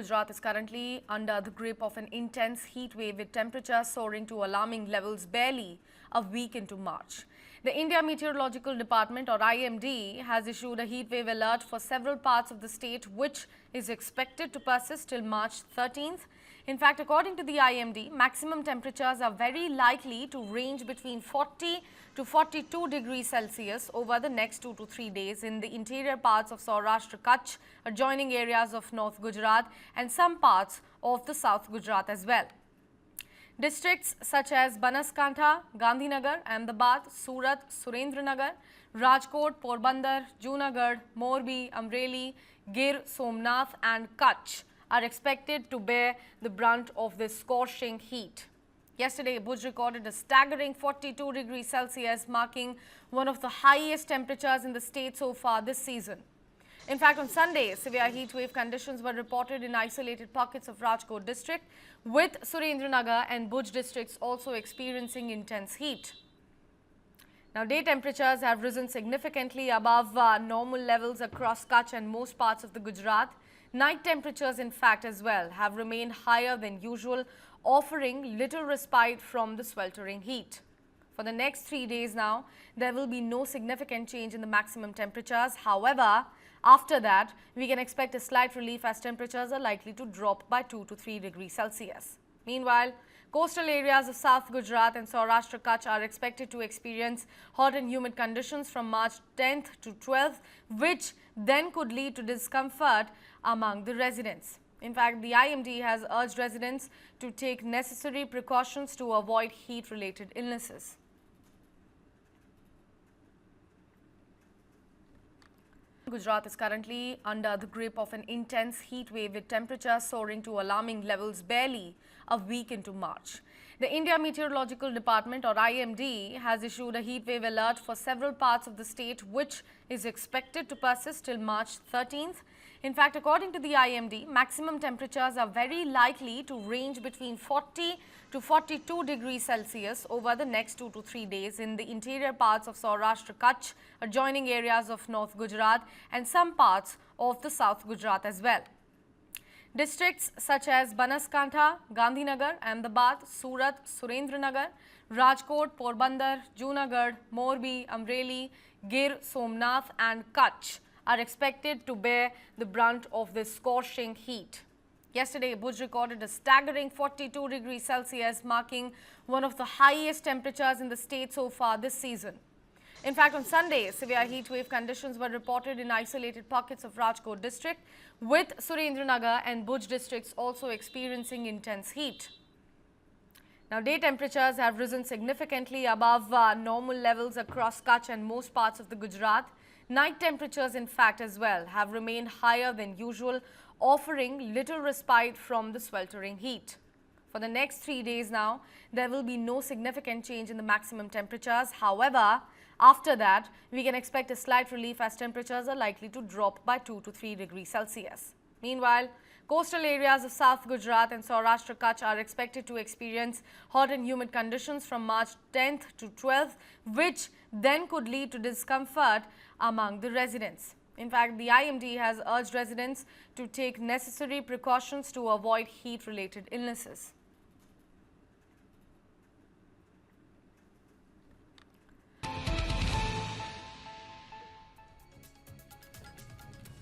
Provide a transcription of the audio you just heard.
Gujarat is currently under the grip of an intense heat wave with temperatures soaring to alarming levels barely a week into March. The India Meteorological Department or IMD has issued a heat wave alert for several parts of the state which is expected to persist till March 13th. In fact, according to the IMD, maximum temperatures are very likely to range between 40 to 42 degrees Celsius over the next 2 to 3 days in the interior parts of Saurashtra, Kutch, adjoining areas of North Gujarat and some parts of the South Gujarat as well. Districts such as Banaskantha, Gandhinagar, Ahmedabad, Surat, Surendranagar, Rajkot, Porbandar, Junagadh, Morbi, Amreli, Gir, Somnath and Kutch are expected to bear the brunt of this scorching heat. Yesterday, Bhuj recorded a staggering 42 degrees Celsius, marking one of the highest temperatures in the state so far this season. In fact, on Sunday, severe heat wave conditions were reported in isolated pockets of Rajkot district, with Surendranagar and Bhuj districts also experiencing intense heat. Now, day temperatures have risen significantly above normal levels across Kutch and most parts of the Gujarat. Night temperatures, in fact, as well have remained higher than usual, offering little respite from the sweltering heat. For the next 3 days now, there will be no significant change in the maximum temperatures. However, after that, we can expect a slight relief as temperatures are likely to drop by 2 to 3 degrees Celsius. Meanwhile, coastal areas of South Gujarat and Saurashtra Kutch are expected to experience hot and humid conditions from March 10th to 12th, which then could lead to discomfort among the residents. In fact, the IMD has urged residents to take necessary precautions to avoid heat-related illnesses. Gujarat is currently under the grip of an intense heat wave with temperatures soaring to alarming levels barely a week into March. The India Meteorological Department or IMD has issued a heat wave alert for several parts of the state which is expected to persist till March 13th. In fact, according to the IMD, maximum temperatures are very likely to range between 40 to 42 degrees Celsius over the next 2 to 3 days in the interior parts of Saurashtra, Kutch, adjoining areas of North Gujarat and some parts of the South Gujarat as well. Districts such as Banaskantha, Gandhinagar, Ahmedabad, Surat, Surendranagar, Rajkot, Porbandar, Junagadh, Morbi, Amreli, Gir, Somnath and Kutch are expected to bear the brunt of this scorching heat. Yesterday, Bhuj recorded a staggering 42 degrees Celsius, marking one of the highest temperatures in the state so far this season. In fact, on Sunday, severe heat wave conditions were reported in isolated pockets of Rajkot district, with Surendranagar and Bhuj districts also experiencing intense heat. Now, day temperatures have risen significantly above normal levels across Kutch and most parts of the Gujarat. Night temperatures, in fact, as well have remained higher than usual, offering little respite from the sweltering heat. For the next 3 days now, there will be no significant change in the maximum temperatures. However, after that, we can expect a slight relief as temperatures are likely to drop by 2 to 3 degrees Celsius. Meanwhile, coastal areas of South Gujarat and Saurashtra Kutch are expected to experience hot and humid conditions from March 10th to 12th, which then could lead to discomfort among the residents. In fact, the IMD has urged residents to take necessary precautions to avoid heat-related illnesses.